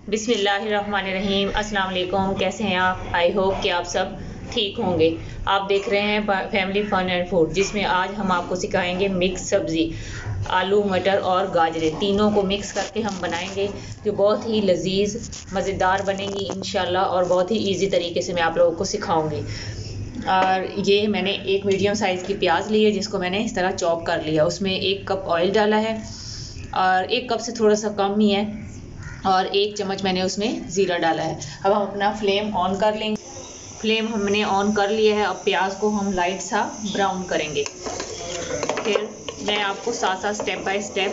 बिस्मिल्लाहिर्रहमानिर्रहीम। अस्सलाम वालेकुम। कैसे हैं आप? आई होप कि आप सब ठीक होंगे। आप देख रहे हैं फैमिली फन एंड फूड, जिसमें आज हम आपको सिखाएंगे मिक्स सब्ज़ी। आलू, मटर और गाजरें तीनों को मिक्स करके हम बनाएंगे, जो बहुत ही लजीज मज़ेदार बनेंगी इंशाल्लाह, और बहुत ही इजी तरीके से मैं आप लोगों को सिखाऊंगी। और ये मैंने एक मीडियम साइज़ की प्याज ली है, जिसको मैंने इस तरह चॉप कर लिया। उसमें 1 कप ऑयल डाला है, और 1 कप से थोड़ा सा कम ही है, और 1 चम्मच मैंने उसमें ज़ीरा डाला है। अब हम अपना फ्लेम ऑन कर लेंगे। फ्लेम हमने ऑन कर लिया है। अब प्याज को हम लाइट सा ब्राउन करेंगे। फिर मैं आपको साथ साथ स्टेप बाय स्टेप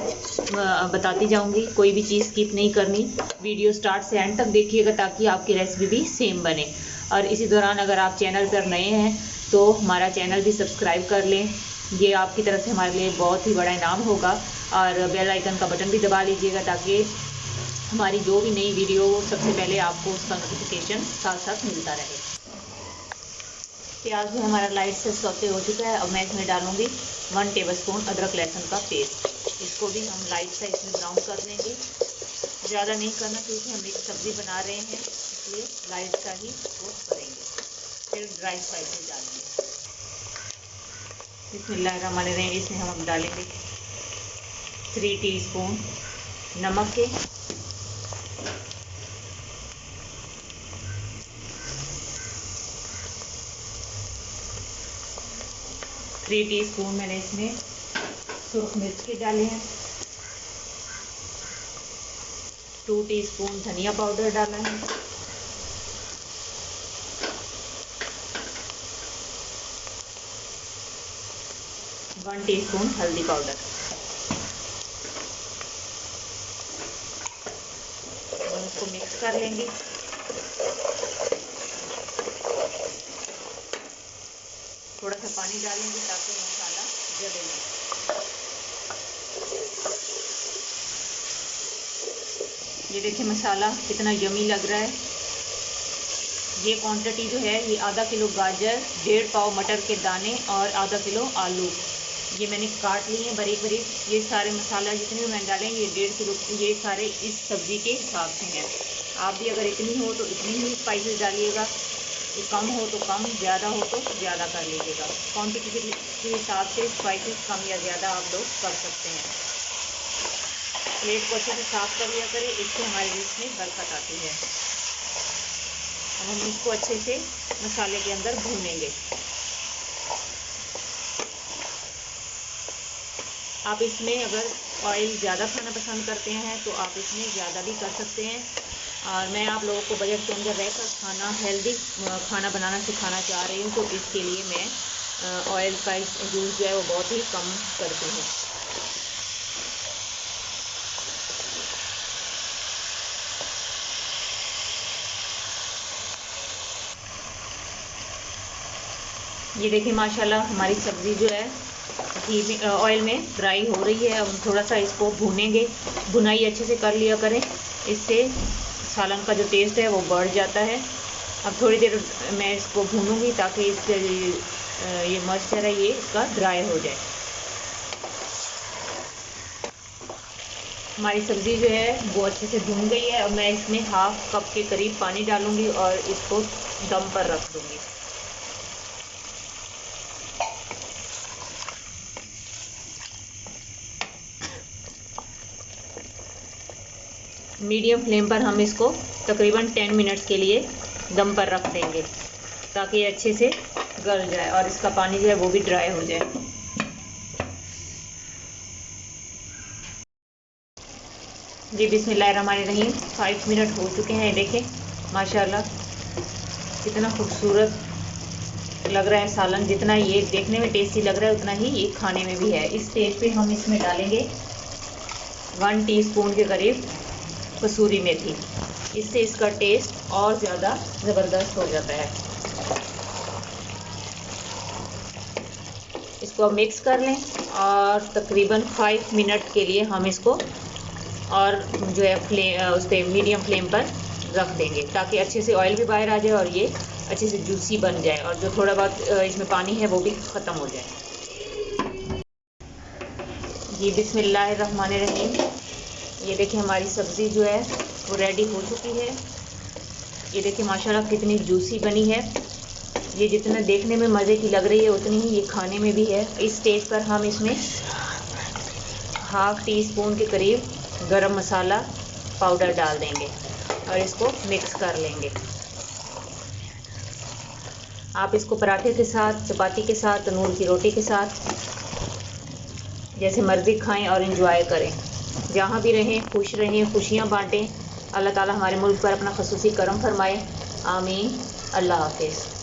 बताती जाऊंगी। कोई भी चीज़ स्किप नहीं करनी। वीडियो स्टार्ट से एंड तक देखिएगा, ताकि आपकी रेसिपी भी सेम बने। और इसी दौरान अगर आप चैनल पर नए हैं तो हमारा चैनल भी सब्सक्राइब कर लें। ये आपकी तरफ से हमारे लिए बहुत ही बड़ा इनाम होगा। और बेल आइकन का बटन भी दबा लीजिएगा, ताकि हमारी जो भी नई वीडियो सबसे पहले आपको उसका नोटिफिकेशन साथ साथ मिलता रहे। प्याज भी हमारा लाइट से सौते हो चुका है। अब मैं इसमें डालूंगी 1 टेबलस्पून अदरक लहसुन का पेस्ट। इसको भी हम लाइट सा इसमें ब्राउन कर लेंगे। ज़्यादा नहीं करना, क्योंकि हम मिक्स सब्ज़ी बना रहे हैं, इसलिए लाइट सा ही इसको करेंगे। फिर ड्राई स्पाइसेस डालेंगे। बिस्मिल्लाहिर्रहमानिर्रहीम। इसमें हम डालेंगे 3 टीस्पून नमक के, 3 टीस्पून मैंने इसमें सुरख मिर्च के डाले हैं, 2 टीस्पून धनिया पाउडर डाला है, 1 टीस्पून हल्दी पाउडर। हम इसको मिक्स कर लेंगे। थोड़ा सा पानी डालेंगे ताकि मसाला जले नहीं। ये देखिए मसाला कितना यमी लग रहा है। ये क्वांटिटी जो है, ये आधा किलो गाजर, 1.5 पाव मटर के दाने और आधा किलो आलू, ये मैंने काट लिए हैं बारीक बारीक। ये सारे मसाला जितने भी मैंने डाले हैं, ये 1.5 किलो, ये सारे इस सब्ज़ी के हिसाब से हैं। आप भी अगर इतनी हो तो इतनी ही स्पाइसेस डालिएगा, कम हो तो कम, ज़्यादा हो तो ज़्यादा कर लीजिएगा। क्वांटिटी के हिसाब से स्पाइसेस कम या ज़्यादा आप लोग कर सकते हैं। प्लेट को अच्छे से साफ़ कर लिया करें, इससे हमारी डिश में बरकत आती है। अब हम इसको अच्छे से मसाले के अंदर भूनेंगे। आप इसमें अगर ऑयल ज़्यादा खाना पसंद करते हैं तो आप इसमें ज़्यादा भी कर सकते हैं। और मैं आप लोगों को बजट के अंदर रहकर खाना, हेल्दी खाना बनाना सिखाना चाह रही हूँ, तो इसके लिए मैं ऑयल का यूज़ जो है वो बहुत ही कम करती हूँ। ये देखिए माशाल्लाह हमारी सब्ज़ी जो है घी में, ऑयल में फ्राई हो रही है। अब थोड़ा सा इसको भूनेंगे। भुनाई अच्छे से कर लिया करें, इससे सालन का जो टेस्ट है वो बढ़ जाता है। अब थोड़ी देर मैं इसको भूनूंगी, ताकि इससे ये मॉइस्चर है ये इसका ड्राई हो जाए। हमारी सब्ज़ी जो है वो अच्छे से भून गई है। अब मैं इसमें 1/2 कप के करीब पानी डालूंगी और इसको दम पर रख दूंगी। मीडियम फ्लेम पर हम इसको तकरीबन 10 मिनट्स के लिए दम पर रख देंगे, ताकि अच्छे से गल जाए और इसका पानी जो है वो भी ड्राई हो जाए। जी बिस्मिल्लाहिर्रहमानिर्रहीम। 5 मिनट हो चुके हैं। देखें माशाल्लाह कितना खूबसूरत लग रहा है सालन। जितना ये देखने में टेस्टी लग रहा है, उतना ही ये खाने में भी है। इस स्टेज पे हम इसमें डालेंगे 1 टीस्पून के करीब कसूरी मेथी। इससे इसका टेस्ट और ज़्यादा ज़बरदस्त हो जाता है। इसको अब मिक्स कर लें, और तकरीबन 5 मिनट के लिए हम इसको और जो है उस पर मीडियम फ्लेम पर रख देंगे, ताकि अच्छे से ऑयल भी बाहर आ जाए और ये अच्छे से जूसी बन जाए, और जो थोड़ा बहुत इसमें पानी है वो भी ख़त्म हो जाए। जी बिस्मिल्लाहिर्रहमानिर्रहीम। ये देखिए हमारी सब्ज़ी जो है वो रेडी हो चुकी है। ये देखिए माशाल्लाह कितनी जूसी बनी है। ये जितना देखने में मज़े की लग रही है उतनी ही ये खाने में भी है। इस स्टेज पर हम इसमें ½ टीस्पून के करीब गरम मसाला पाउडर डाल देंगे और इसको मिक्स कर लेंगे। आप इसको पराठे के साथ, चपाती के साथ, तंदूर की रोटी के साथ जैसे मर्ज़ी खाएं और एंजॉय करें। जहाँ भी रहें खुश रहें, खुशियाँ बांटें। अल्लाह ताला हमारे मुल्क पर अपना ख़ुसूसी करम फरमाए। आमीन। अल्लाह हाफ़िज़।